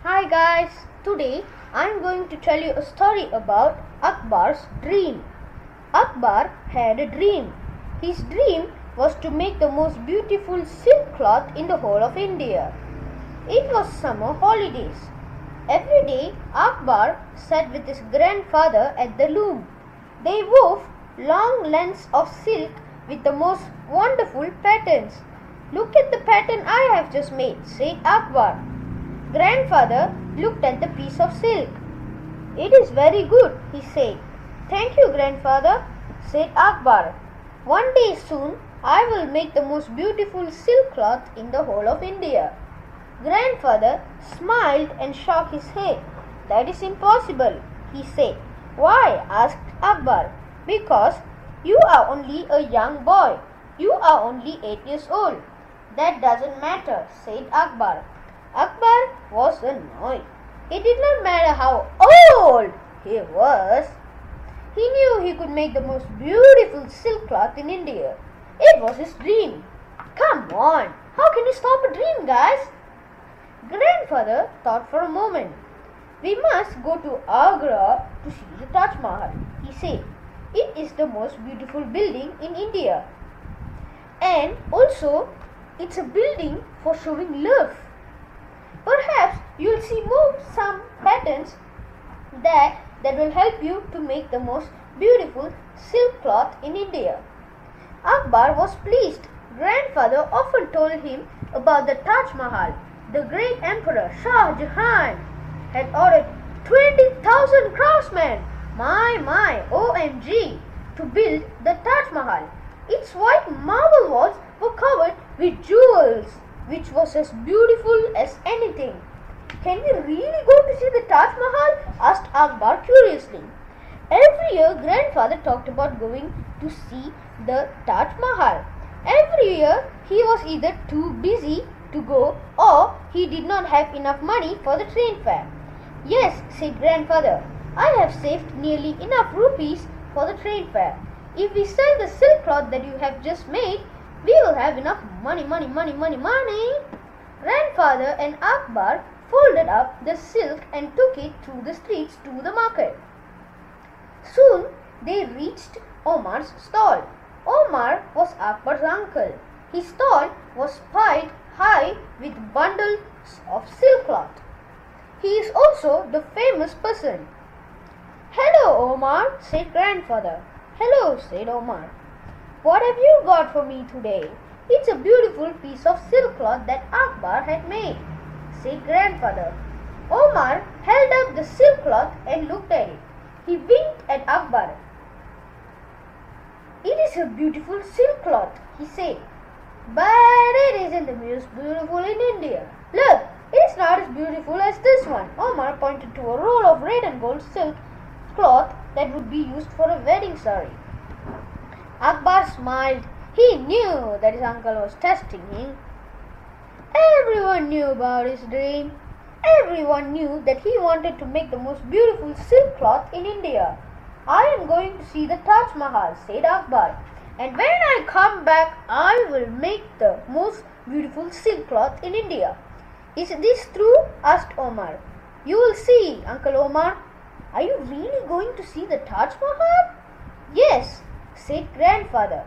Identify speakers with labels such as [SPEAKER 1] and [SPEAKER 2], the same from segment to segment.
[SPEAKER 1] Hi guys, today I am going to tell you a story about Akbar's dream. Akbar had a dream. His dream was to make the most beautiful silk cloth in the whole of India. It was summer holidays. Every day Akbar sat with his grandfather at the loom. They wove long lengths of silk with the most wonderful patterns. "Look at the pattern I have just made," said Akbar. Grandfather looked at the piece of silk. "It is very good," he said. "Thank you, grandfather," said Akbar. "One day soon I will make the most beautiful silk cloth in the whole of India." Grandfather smiled and shook his head. "That is impossible," he said. "Why?" asked Akbar. "Because you are only a young boy. You are only 8 years old." "That doesn't matter," said Akbar. Akbar was annoyed. It did not matter how old he was. He knew he could make the most beautiful silk cloth in India. It was his dream. "Come on, how can you stop a dream, guys?" Grandfather thought for a moment. "We must go to Agra to see the Taj Mahal," he said. "It is the most beautiful building in India. And also, it's a building for showing love. Perhaps you'll see some patterns that will help you to make the most beautiful silk cloth in India." Akbar was pleased. Grandfather often told him about the Taj Mahal. The great emperor Shah Jahan had ordered 20,000 craftsmen, OMG, to build the Taj Mahal. Its white marble walls were covered with jewels, which was as beautiful as anything. "Can we really go to see the Taj Mahal?" asked Akbar curiously. Every year, grandfather talked about going to see the Taj Mahal. Every year, he was either too busy to go or he did not have enough money for the train fare. "Yes," said grandfather, "I have saved nearly enough rupees for the train fare. If we sell the silk cloth that you have just made, we will have enough money. Grandfather and Akbar folded up the silk and took it through the streets to the market. Soon they reached Omar's stall. Omar was Akbar's uncle. His stall was piled high with bundles of silk cloth. He is also the famous person. "Hello, Omar," said grandfather. "Hello," said Omar. "What have you got for me today?" "It's a beautiful piece of silk cloth that Akbar had made," said grandfather. Omar held up the silk cloth and looked at it. He winked at Akbar. "It is a beautiful silk cloth," he said, "but it isn't the most beautiful in India. Look, it's not as beautiful as this one." Omar pointed to a roll of red and gold silk cloth that would be used for a wedding saree. Akbar smiled. He knew that his uncle was testing him. Everyone knew about his dream. Everyone knew that he wanted to make the most beautiful silk cloth in India. "I am going to see the Taj Mahal," said Akbar, "and when I come back, I will make the most beautiful silk cloth in India." "Is this true?" asked Omar. "You will see, Uncle Omar." "Are you really going to see the Taj Mahal?" "Yes," said grandfather.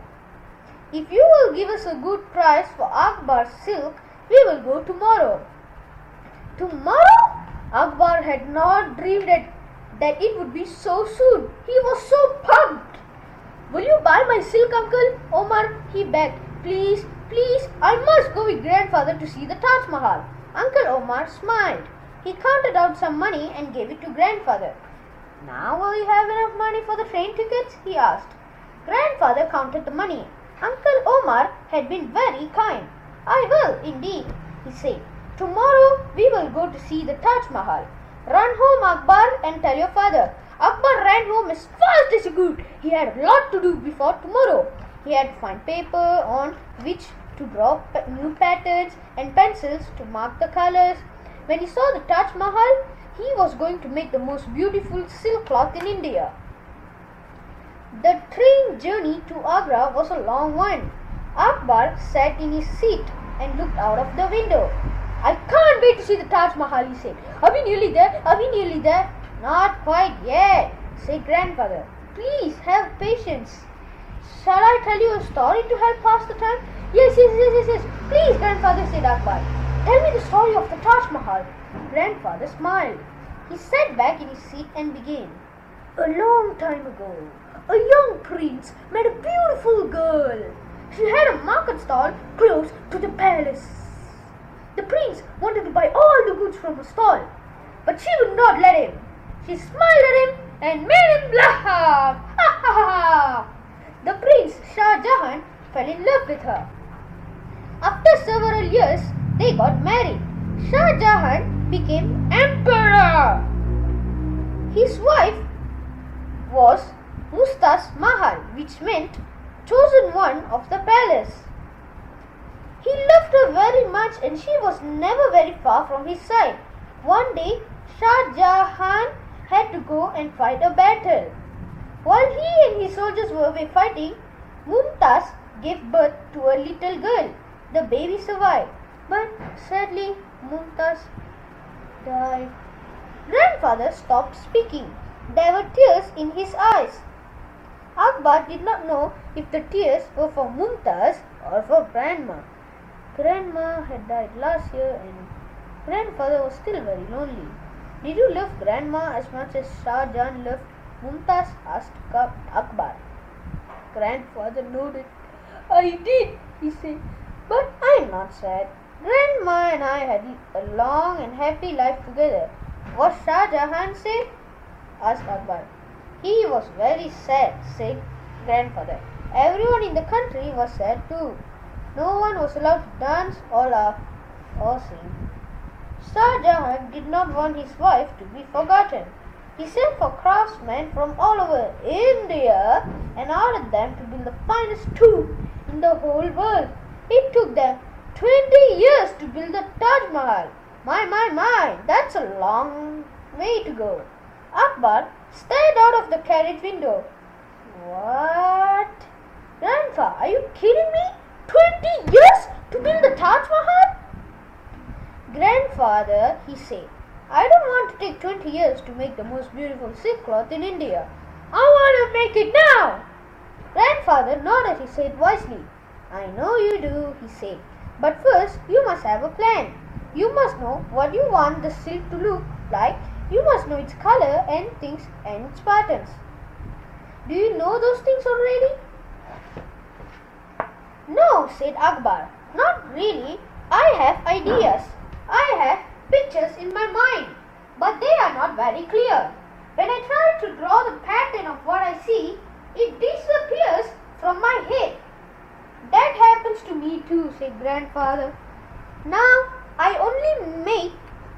[SPEAKER 1] "If you will give us a good price for Akbar's silk, we will go tomorrow." Tomorrow? Akbar had not dreamed that it would be so soon. He was so pumped. "Will you buy my silk, Uncle Omar?" he begged. Please, I must go with grandfather to see the Taj Mahal." Uncle Omar smiled. He counted out some money and gave it to grandfather. "Now will you have enough money for the train tickets?" he asked. Grandfather counted the money. Uncle Omar had been very kind. "I will, indeed," he said. "Tomorrow we will go to see the Taj Mahal. Run home, Akbar, and tell your father." Akbar ran home as fast as he could. He had a lot to do before tomorrow. He had to find paper on which to draw new patterns and pencils to mark the colors. When he saw the Taj Mahal, he was going to make the most beautiful silk cloth in India. The train journey to Agra was a long one. Akbar sat in his seat and looked out of the window. I can't wait to see the Taj Mahal, he said. Are we nearly there? Are we nearly there? Not quite yet, said grandfather. Please have patience. Shall I tell you a story to help pass the time? Yes. Please, grandfather, said Akbar. Tell me the story of the Taj Mahal. Grandfather smiled. He sat back in his seat and began. A long time ago, a young prince met a beautiful girl. She had a market stall close to the palace. The prince wanted to buy all the goods from her stall, but she would not let him. She smiled at him and made him laugh. Ha ha ha! The prince Shah Jahan fell in love with her. After several years, they got married. Shah Jahan became emperor. His wife was Mustas Mahal, which meant chosen one of the palace. He loved her very much and she was never very far from his side. One day, Shah Jahan had to go and fight a battle. While he and his soldiers were away fighting, Mumtaz gave birth to a little girl. The baby survived, but sadly, Mumtaz died. Grandfather stopped speaking. There were tears in his eyes. Akbar did not know if the tears were for Mumtaz or for Grandma. Grandma had died last year and grandfather was still very lonely. Did you love Grandma as much as Shah Jahan loved Mumtaz? Asked Akbar. Grandfather nodded. I did, he said, but I am not sad. Grandma and I had a long and happy life together. Was Shah Jahan sad? Asked Akbar. He was very sad, said grandfather. Everyone in the country was sad too. No one was allowed to dance or laugh or sing. Shah Jahan did not want his wife to be forgotten. He sent for craftsmen from all over India and ordered them to build the finest tomb in the whole world. It took them 20 years to build the Taj Mahal. My, that's a long way to go. Akbar stared out of the carriage window. What? Grandpa, are you kidding me? 20 years to build the Taj Mahal? Grandfather, he said, I don't want to take 20 years to make the most beautiful silk cloth in India. I want to make it now. Grandfather nodded his head wisely. I know you do, he said. But first, you must have a plan. You must know what you want the silk to look like. You must know its color and things and its patterns. Do you know those things already? No, said Akbar. Not really. I have ideas. I have pictures in my mind, but they are not very clear. When I try to draw the pattern of what I see, it disappears from my head. That happens to me too, said grandfather. Now I only make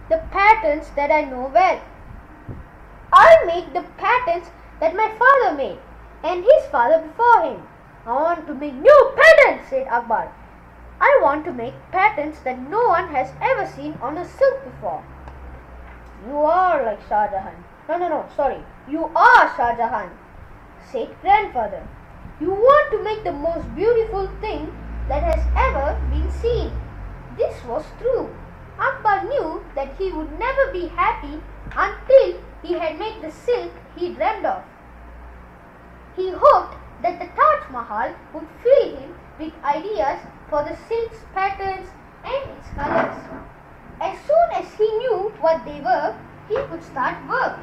[SPEAKER 1] the patterns that I know well. I make the patterns that my father made and his father before him. I want to make new patterns, said Akbar. I want to make patterns that no one has ever seen on a silk before. You are like Shah Jahan. No, sorry. You are Shah Jahan, said grandfather. You want to make the most beautiful thing that has ever been seen. This was true. Akbar knew that he would never be happy until he had made the silk he dreamed of. He hoped that the Taj Mahal would fill him with ideas for the silk's patterns and its colors. As soon as he knew what they were, he could start work.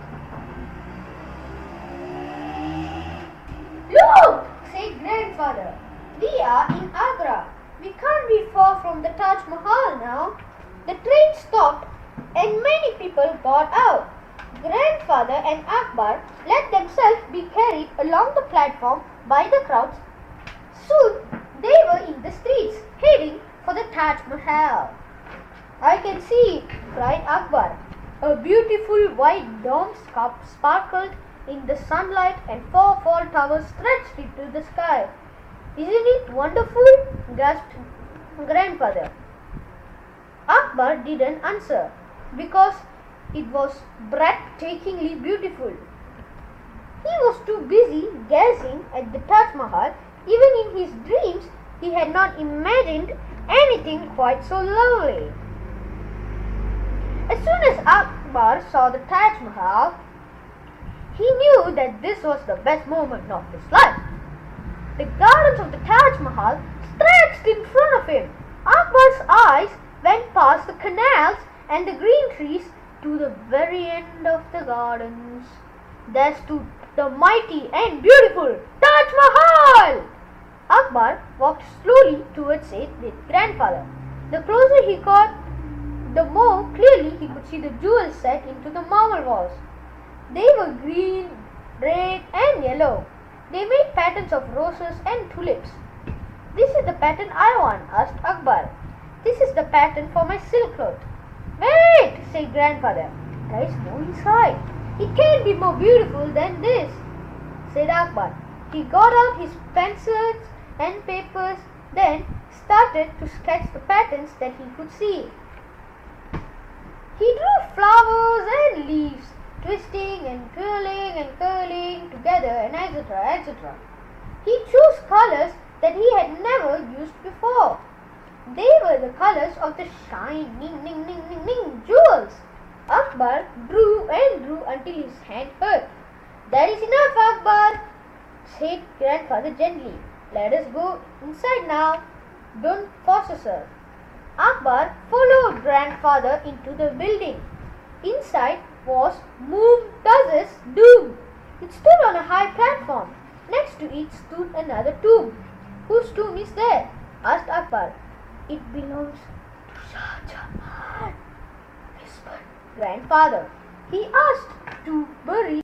[SPEAKER 1] Look, said grandfather. We are in Agra. We can't be far from the Taj Mahal now. The train stopped and many people got out. Grandfather and Akbar let themselves be carried along the platform by the crowds. Soon they were in the streets, heading for the Taj Mahal. I can see it, cried Akbar. A beautiful white dome sparkled in the sunlight and 4 tall towers stretched into the sky. Isn't it wonderful? Gasped grandfather. Akbar didn't answer because it was breathtakingly beautiful. He was too busy gazing at the Taj Mahal. Even in his dreams, he had not imagined anything quite so lovely. As soon as Akbar saw the Taj Mahal, he knew that this was the best moment of his life. The gardens of the Taj Mahal stretched in front of him. Akbar's eyes went past the canals and the green trees to the very end of the gardens. There stood the mighty and beautiful Taj Mahal. Akbar walked slowly towards it with grandfather. The closer he got, the more clearly he could see the jewels set into the marble walls. They were green, red and yellow. They made patterns of roses and tulips. This is the pattern I want, asked Akbar. This is the pattern for my silk cloth. Wait, said grandfather. There is more inside. It can't be more beautiful than this, said Akbar. He got out his pencils and papers, then started to sketch the patterns that he could see. He drew flowers and leaves, twisting and curling together, and etc., etc. He chose colors that he had never used before. They were the colors of the shining jewels. Akbar drew and drew until his hand hurt. That is enough, Akbar, said grandfather gently. Let us go inside now. Don't force yourself. Akbar followed grandfather into the building. Inside was Mumtaz's tomb. It stood on a high platform. Next to it stood another tomb. Whose tomb is there? Asked Akbar. It belongs to Shah Jahan, whispered grandfather. He asked to bury